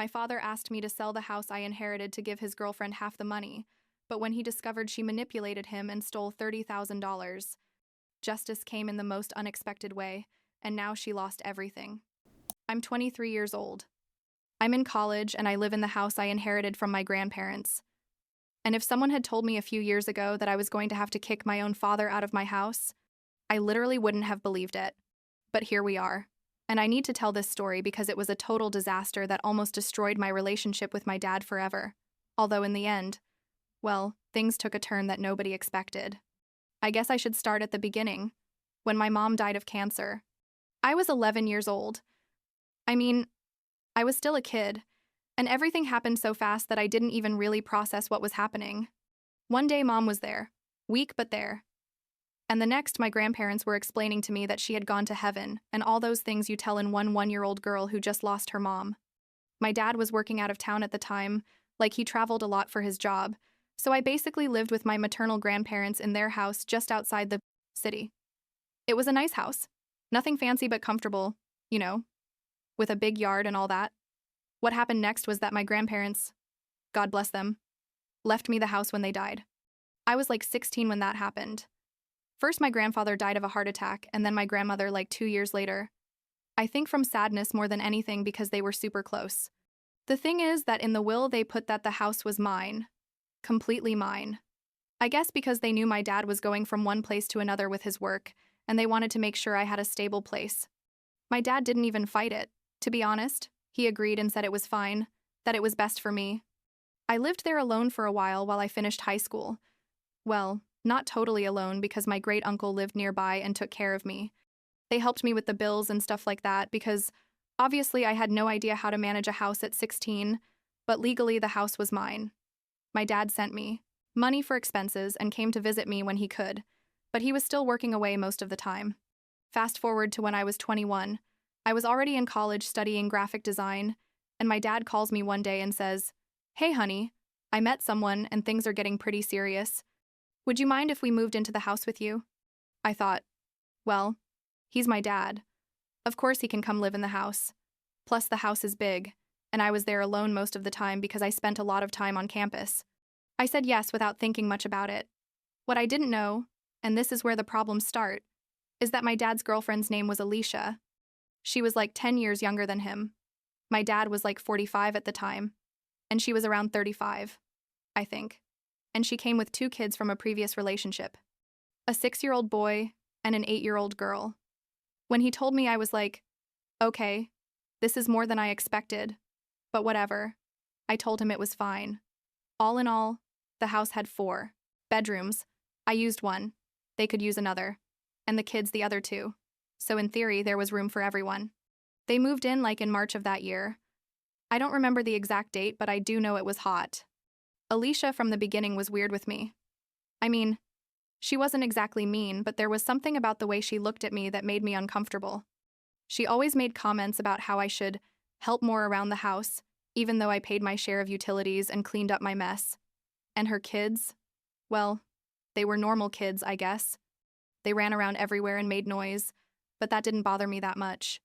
My father asked me to sell the house I inherited to give his girlfriend half the money, but when he discovered she manipulated him and stole $30,000, justice came in the most unexpected way, and now she lost everything. I'm 23 years old. I'm in college and I live in the house I inherited from my grandparents. And if someone had told me a few years ago that I was going to have to kick my own father out of my house, I literally wouldn't have believed it. But here we are. And I need to tell this story because it was a total disaster that almost destroyed my relationship with my dad forever. Although in the end, well, things took a turn that nobody expected. I guess I should start at the beginning, when my mom died of cancer. I was 11 years old. I was still a kid, and everything happened so fast that I didn't even really process what was happening. One day, Mom was there, weak but there. And the next, my grandparents were explaining to me that she had gone to heaven, and all those things you tell in one-year-old girl who just lost her mom. My dad was working out of town at the time, like he traveled a lot for his job, so I basically lived with my maternal grandparents in their house just outside the city. It was a nice house. Nothing fancy but comfortable, with a big yard and all that. What happened next was that my grandparents, God bless them, left me the house when they died. I was like 16 when that happened. First, my grandfather died of a heart attack, and then my grandmother like 2 years later. I think from sadness more than anything because they were super close. The thing is that in the will they put that the house was mine. Completely mine. I guess because they knew my dad was going from one place to another with his work, and they wanted to make sure I had a stable place. My dad didn't even fight it. To be honest, he agreed and said it was fine, that it was best for me. I lived there alone for a while I finished high school. Well, not totally alone because my great-uncle lived nearby and took care of me. They helped me with the bills and stuff like that because, obviously, I had no idea how to manage a house at 16, but legally the house was mine. My dad sent me money for expenses and came to visit me when he could, but he was still working away most of the time. Fast forward to when I was 21. I was already in college studying graphic design, and my dad calls me one day and says, "Hey, honey, I met someone and things are getting pretty serious. Would you mind if we moved into the house with you?" I thought, well, he's my dad. Of course he can come live in the house. Plus the house is big, and I was there alone most of the time because I spent a lot of time on campus. I said yes without thinking much about it. What I didn't know, and this is where the problems start, is that my dad's girlfriend's name was Alicia. She was like 10 years younger than him. My dad was like 45 at the time, and she was around 35, I think. And she came with 2 kids from a previous relationship, a 6-year-old boy and an 8-year-old girl. When he told me, I was like, okay, this is more than I expected, but whatever. I told him it was fine. All in all, the house had 4 bedrooms. I used one. They could use another. And the kids the other 2. So in theory, there was room for everyone. They moved in like in March of that year. I don't remember the exact date, but I do know it was hot. Alicia from the beginning was weird with me. She wasn't exactly mean, but there was something about the way she looked at me that made me uncomfortable. She always made comments about how I should help more around the house, even though I paid my share of utilities and cleaned up my mess. And her kids? Well, they were normal kids, I guess. They ran around everywhere and made noise, but that didn't bother me that much.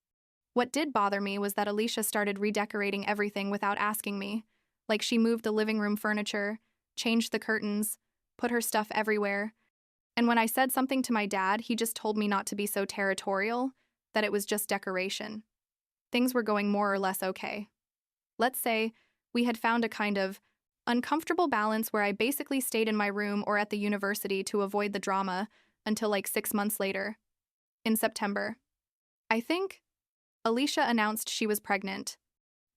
What did bother me was that Alicia started redecorating everything without asking me. Like she moved the living room furniture, changed the curtains, put her stuff everywhere. And when I said something to my dad, he just told me not to be so territorial, that it was just decoration. Things were going more or less okay. Let's say we had found a kind of uncomfortable balance where I basically stayed in my room or at the university to avoid the drama until like 6 months later, in September. I think Alicia announced she was pregnant.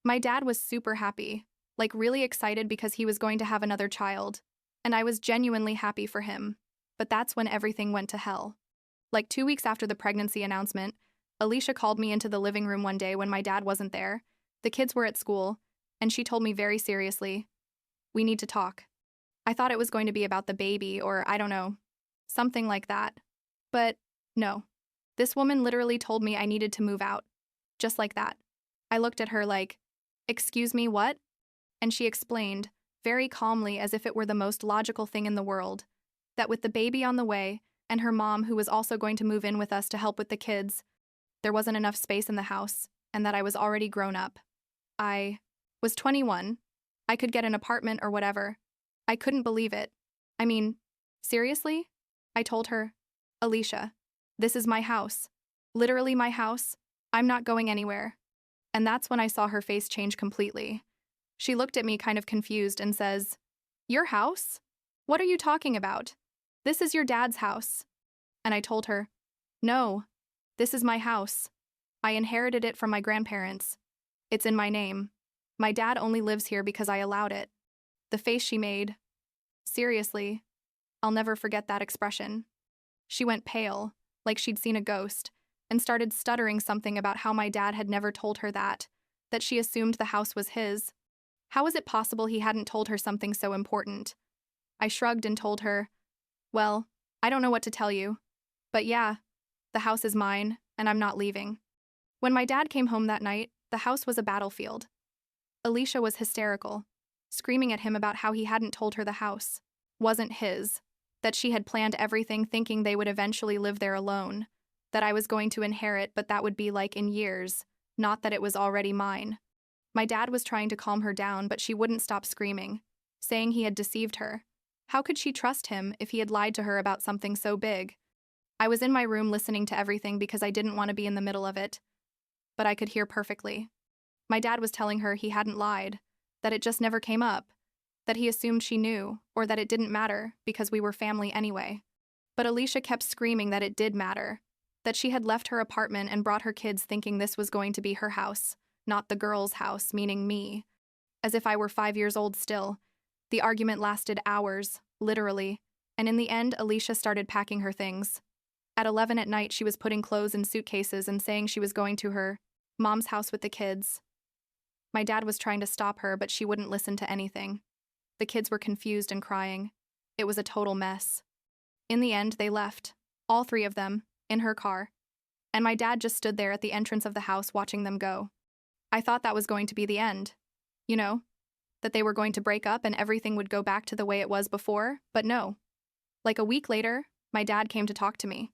My dad was super happy, like really excited because he was going to have another child, and I was genuinely happy for him. But that's when everything went to hell. Like 2 weeks after the pregnancy announcement, Alicia called me into the living room one day when my dad wasn't there. The kids were at school, and she told me very seriously, "We need to talk." I thought it was going to be about the baby or, I don't know, something like that. But no. This woman literally told me I needed to move out. Just like that. I looked at her like, "Excuse me, what?" And she explained, very calmly as if it were the most logical thing in the world, that with the baby on the way, and her mom who was also going to move in with us to help with the kids, there wasn't enough space in the house, and that I was already grown up. Was 21. I could get an apartment or whatever. I couldn't believe it. I mean, seriously? I told her, Alicia, this is my house. Literally my house. I'm not going anywhere. And that's when I saw her face change completely. She looked at me kind of confused and says, Your house? What are you talking about? This is your dad's house. And I told her, No, this is my house. I inherited it from my grandparents. It's in my name. My dad only lives here because I allowed it. The face she made. Seriously, I'll never forget that expression. She went pale, like she'd seen a ghost, and started stuttering something about how my dad had never told her that she assumed the house was his. How was it possible he hadn't told her something so important? I shrugged and told her, Well, I don't know what to tell you. But yeah, the house is mine, and I'm not leaving. When my dad came home that night, the house was a battlefield. Alicia was hysterical, screaming at him about how he hadn't told her the house wasn't his, that she had planned everything thinking they would eventually live there alone, that I was going to inherit, but that would be like in years, not that it was already mine. My dad was trying to calm her down, but she wouldn't stop screaming, saying he had deceived her. How could she trust him if he had lied to her about something so big? I was in my room listening to everything because I didn't want to be in the middle of it, but I could hear perfectly. My dad was telling her he hadn't lied, that it just never came up, that he assumed she knew, or that it didn't matter because we were family anyway. But Alicia kept screaming that it did matter, that she had left her apartment and brought her kids thinking this was going to be her house, not the girl's house, meaning me. As if I were 5 years old still. The argument lasted hours, literally, and in the end, Alicia started packing her things. At 11 at night, she was putting clothes in suitcases and saying she was going to her mom's house with the kids. My dad was trying to stop her, but she wouldn't listen to anything. The kids were confused and crying. It was a total mess. In the end, they left, all 3 of them, in her car. And my dad just stood there at the entrance of the house watching them go. I thought that was going to be the end. You know, that they were going to break up and everything would go back to the way it was before, but no. Like a week later, my dad came to talk to me.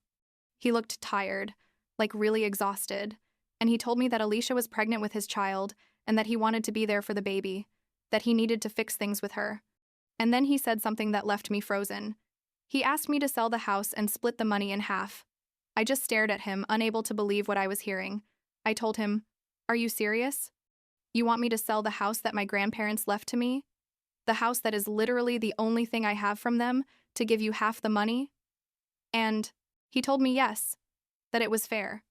He looked tired, like really exhausted, and he told me that Alicia was pregnant with his child and that he wanted to be there for the baby, that he needed to fix things with her. And then he said something that left me frozen. He asked me to sell the house and split the money in half. I just stared at him, unable to believe what I was hearing. I told him, Are you serious? You want me to sell the house that my grandparents left to me? The house that is literally the only thing I have from them, to give you half the money? And he told me yes, that it was fair,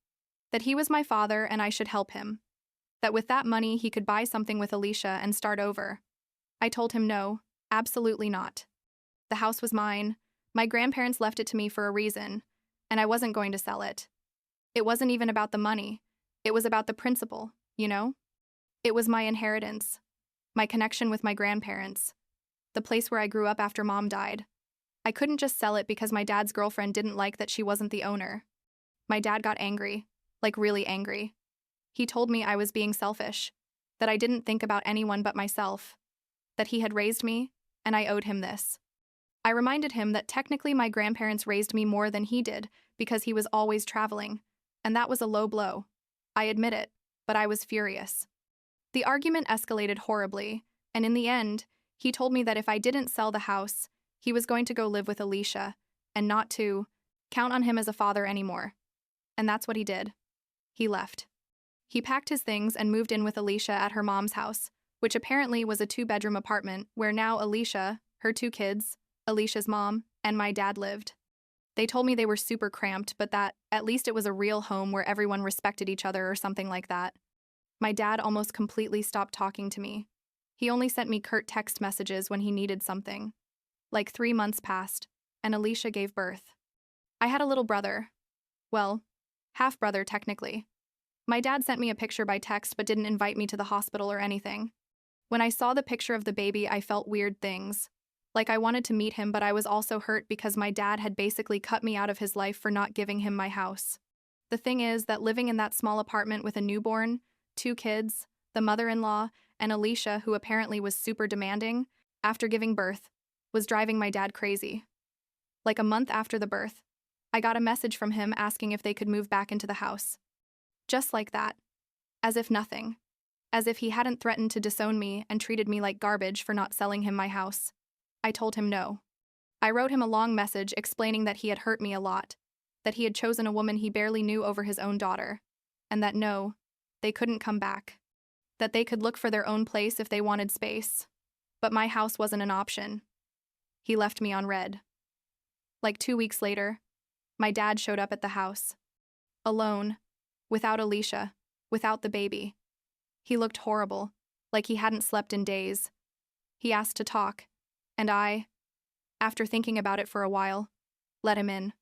that he was my father and I should help him, that with that money he could buy something with Alicia and start over. I told him no, absolutely not. The house was mine, my grandparents left it to me for a reason, and I wasn't going to sell it. It wasn't even about the money, it was about the principle, you know? It was my inheritance, my connection with my grandparents, the place where I grew up after Mom died. I couldn't just sell it because my dad's girlfriend didn't like that she wasn't the owner. My dad got angry, like really angry. He told me I was being selfish, that I didn't think about anyone but myself, that he had raised me, and I owed him this. I reminded him that technically my grandparents raised me more than he did because he was always traveling, and that was a low blow. I admit it, but I was furious. The argument escalated horribly, and in the end, he told me that if I didn't sell the house, he was going to go live with Alicia, and not to count on him as a father anymore. And that's what he did. He left. He packed his things and moved in with Alicia at her mom's house, which apparently was a 2-bedroom apartment where now Alicia, her 2 kids, Alicia's mom, and my dad lived. They told me they were super cramped, but that at least it was a real home where everyone respected each other or something like that. My dad almost completely stopped talking to me. He only sent me curt text messages when he needed something. Like 3 months passed, and Alicia gave birth. I had a little brother. Well, half-brother technically. My dad sent me a picture by text but didn't invite me to the hospital or anything. When I saw the picture of the baby, I felt weird things. Like I wanted to meet him, but I was also hurt because my dad had basically cut me out of his life for not giving him my house. The thing is that living in that small apartment with a newborn, 2 kids, the mother-in-law, and Alicia, who apparently was super demanding, after giving birth, was driving my dad crazy. Like a month after the birth, I got a message from him asking if they could move back into the house. Just like that. As if nothing. as if he hadn't threatened to disown me and treated me like garbage for not selling him my house. I told him no. I wrote him a long message explaining that he had hurt me a lot, that he had chosen a woman he barely knew over his own daughter, and that no, they couldn't come back, that they could look for their own place if they wanted space. But my house wasn't an option. He left me on red. Like 2 weeks later, my dad showed up at the house. Alone, without Alicia, without the baby. He looked horrible, like he hadn't slept in days. He asked to talk, and I, after thinking about it for a while, let him in.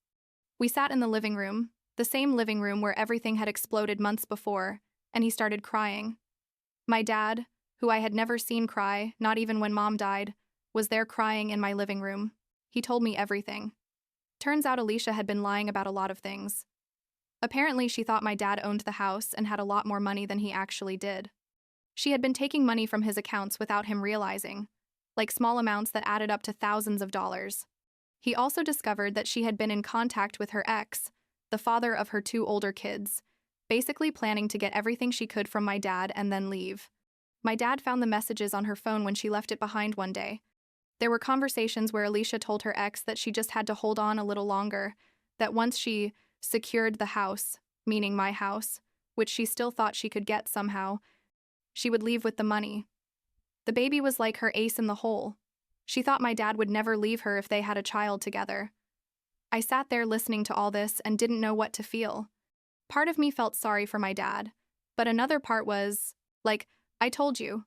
We sat in the living room, the same living room where everything had exploded months before, and he started crying. My dad, who I had never seen cry, not even when Mom died, was there crying in my living room. He told me everything. Turns out Alicia had been lying about a lot of things. Apparently, she thought my dad owned the house and had a lot more money than he actually did. She had been taking money from his accounts without him realizing, like small amounts that added up to thousands of dollars. He also discovered that she had been in contact with her ex, the father of her 2 older kids, basically planning to get everything she could from my dad and then leave. My dad found the messages on her phone when she left it behind one day. There were conversations where Alicia told her ex that she just had to hold on a little longer, that once she secured the house, meaning my house, which she still thought she could get somehow, she would leave with the money. The baby was like her ace in the hole. She thought my dad would never leave her if they had a child together. I sat there listening to all this and didn't know what to feel. Part of me felt sorry for my dad, but another part was, like, I told you.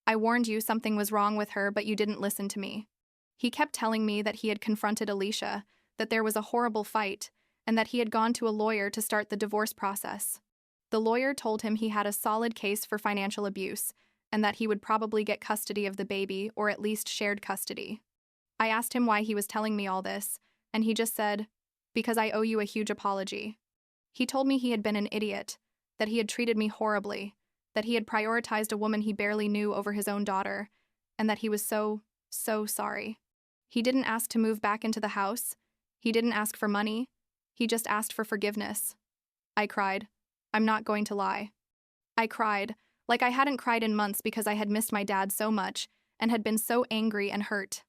I warned you something was wrong with her, but you didn't listen to me. He kept telling me that he had confronted Alicia, that there was a horrible fight, and that he had gone to a lawyer to start the divorce process. The lawyer told him he had a solid case for financial abuse, and that he would probably get custody of the baby, or at least shared custody. I asked him why he was telling me all this, and he just said, "Because I owe you a huge apology." He told me he had been an idiot, that he had treated me horribly, that he had prioritized a woman he barely knew over his own daughter, and that he was so sorry. He didn't ask to move back into the house. He didn't ask for money. He just asked for forgiveness. I cried. I'm not going to lie. I cried, like I hadn't cried in months because I had missed my dad so much and had been so angry and hurt.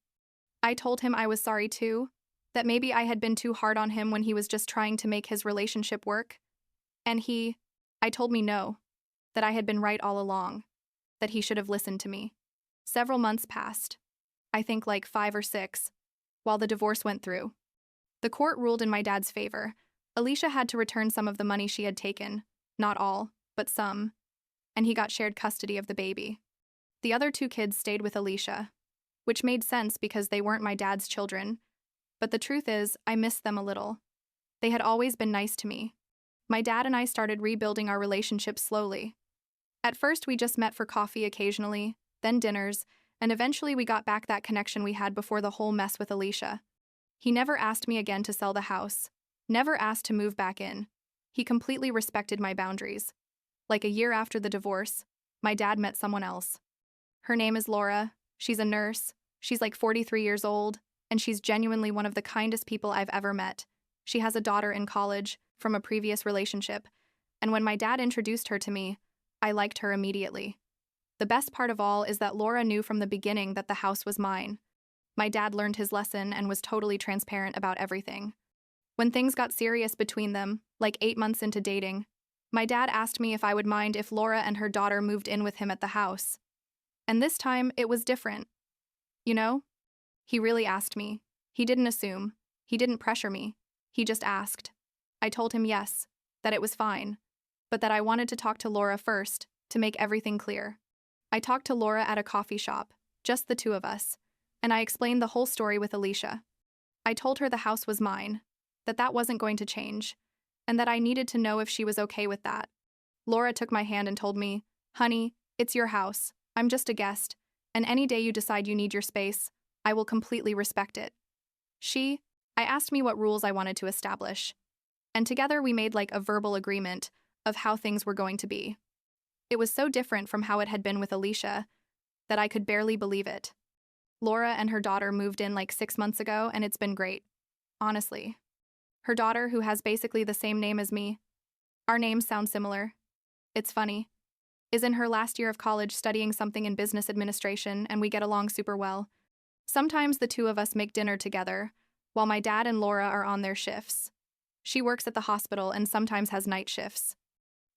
I told him I was sorry too, that maybe I had been too hard on him when he was just trying to make his relationship work. And I told me no, that I had been right all along, that he should have listened to me. Several months passed, I think like 5 or 6, while the divorce went through. The court ruled in my dad's favor. Alicia had to return some of the money she had taken, not all, but some, and he got shared custody of the baby. The other 2 kids stayed with Alicia, which made sense because they weren't my dad's children, but the truth is, I missed them a little. They had always been nice to me. My dad and I started rebuilding our relationship slowly. At first, we just met for coffee occasionally, then dinners, and eventually we got back that connection we had before the whole mess with Alicia. He never asked me again to sell the house, never asked to move back in. He completely respected my boundaries. Like a year after the divorce, my dad met someone else. Her name is Laura. She's a nurse. She's like 43 years old, and she's genuinely one of the kindest people I've ever met. She has a daughter in college from a previous relationship, and when my dad introduced her to me, I liked her immediately. The best part of all is that Laura knew from the beginning that the house was mine. My dad learned his lesson and was totally transparent about everything. When things got serious between them, like 8 months into dating, my dad asked me if I would mind if Laura and her daughter moved in with him at the house. And this time, it was different. You know? He really asked me. He didn't assume. He didn't pressure me. He just asked. I told him yes, that it was fine, but that I wanted to talk to Laura first, to make everything clear. I talked to Laura at a coffee shop, just the 2 of us, and I explained the whole story with Alicia. I told her the house was mine, that wasn't going to change, and that I needed to know if she was okay with that. Laura took my hand and told me, "Honey, it's your house. I'm just a guest, and any day you decide you need your space, I will completely respect it." I asked me what rules I wanted to establish, and together we made like a verbal agreement of how things were going to be. It was so different from how it had been with Alicia that I could barely believe it. Laura and her daughter moved in like 6 months ago, and it's been great. Honestly. Her daughter, who has basically the same name as me. Our names sound similar. It's funny. is in her last year of college studying something in business administration, and we get along super well. Sometimes the two of us make dinner together, while my dad and Laura are on their shifts. She works at the hospital and sometimes has night shifts.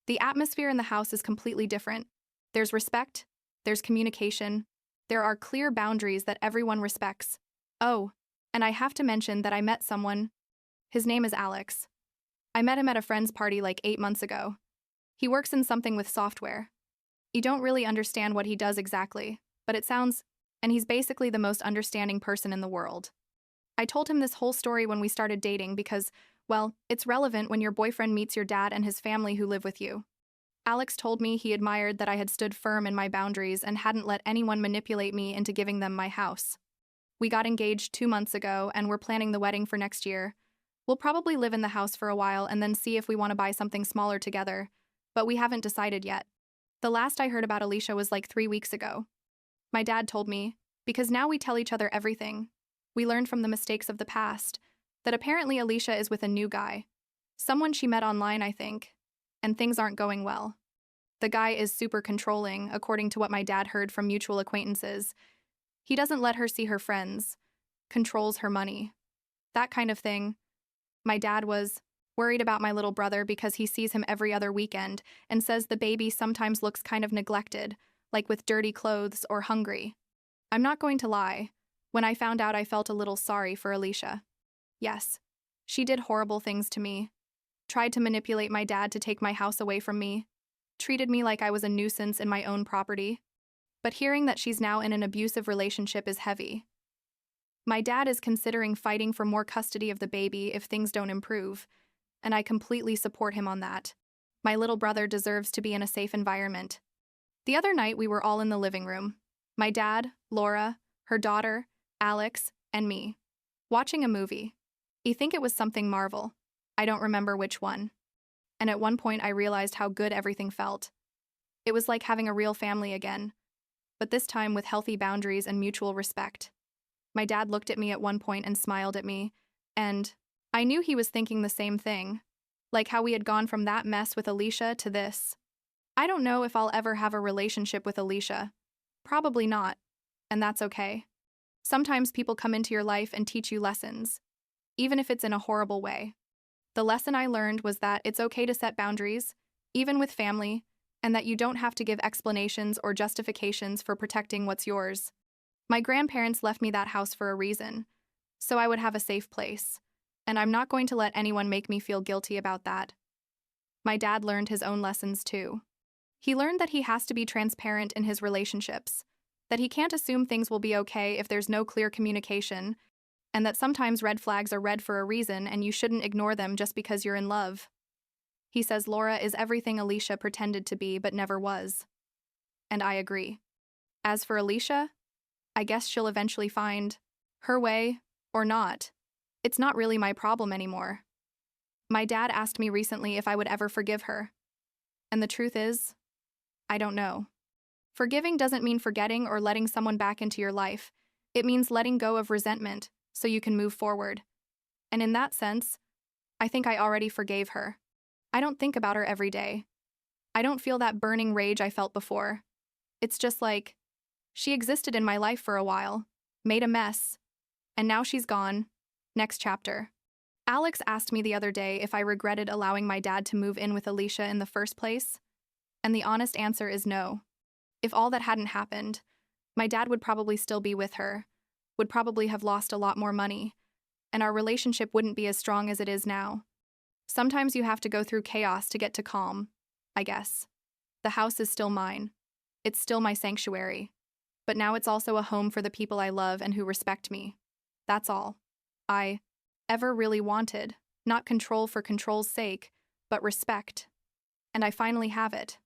The atmosphere in the house is completely different. There's respect, there's communication, there are clear boundaries that everyone respects. Oh, and I have to mention that I met someone. His name is Alex. I met him at a friend's party like 8 months ago. He works in something with software. You don't really understand what he does exactly, but it sounds, and he's basically the most understanding person in the world. I told him this whole story when we started dating because, well, it's relevant when your boyfriend meets your dad and his family who live with you. Alex told me he admired that I had stood firm in my boundaries and hadn't let anyone manipulate me into giving them my house. We got engaged 2 months ago and we're planning the wedding for next year. We'll probably live in the house for a while and then see if we want to buy something smaller together, but we haven't decided yet. The last I heard about Alicia was like 3 weeks ago. My dad told me, because now we tell each other everything. We learned from the mistakes of the past that apparently Alicia is with a new guy. Someone she met online, I think, and things aren't going well. The guy is super controlling, according to what my dad heard from mutual acquaintances. He doesn't let her see her friends, controls her money. That kind of thing. My dad was worried about my little brother because he sees him every other weekend and says the baby sometimes looks kind of neglected, like with dirty clothes or hungry. I'm not going to lie. When I found out, I felt a little sorry for Alicia. Yes, she did horrible things to me. Tried to manipulate my dad to take my house away from me. Treated me like I was a nuisance in my own property. But hearing that she's now in an abusive relationship is heavy. My dad is considering fighting for more custody of the baby if things don't improve, and I completely support him on that. My little brother deserves to be in a safe environment. The other night, we were all in the living room. My dad, Laura, her daughter, Alex, and me. Watching a movie. You think it was something Marvel. I don't remember which one. And at one point, I realized how good everything felt. It was like having a real family again, but this time with healthy boundaries and mutual respect. My dad looked at me at one point and smiled at me, and I knew he was thinking the same thing, like how we had gone from that mess with Alicia to this. I don't know if I'll ever have a relationship with Alicia. Probably not, and that's okay. Sometimes people come into your life and teach you lessons, even if it's in a horrible way. The lesson I learned was that it's okay to set boundaries, even with family, and that you don't have to give explanations or justifications for protecting what's yours. My grandparents left me that house for a reason, so I would have a safe place, and I'm not going to let anyone make me feel guilty about that. My dad learned his own lessons too. He learned that he has to be transparent in his relationships, that he can't assume things will be okay if there's no clear communication, and that sometimes red flags are red for a reason and you shouldn't ignore them just because you're in love. He says Laura is everything Alicia pretended to be but never was. And I agree. As for Alicia, I guess she'll eventually find her way or not. It's not really my problem anymore. My dad asked me recently if I would ever forgive her. And the truth is, I don't know. Forgiving doesn't mean forgetting or letting someone back into your life. It means letting go of resentment so you can move forward. And in that sense, I think I already forgave her. I don't think about her every day. I don't feel that burning rage I felt before. It's just like, she existed in my life for a while, made a mess, and now she's gone. Next chapter. Alex asked me the other day if I regretted allowing my dad to move in with Alicia in the first place, and the honest answer is no. If all that hadn't happened, my dad would probably still be with her, would probably have lost a lot more money, and our relationship wouldn't be as strong as it is now. Sometimes you have to go through chaos to get to calm, I guess. The house is still mine. It's still my sanctuary. But now it's also a home for the people I love and who respect me. That's all I ever really wanted. Not control for control's sake, but respect. And I finally have it.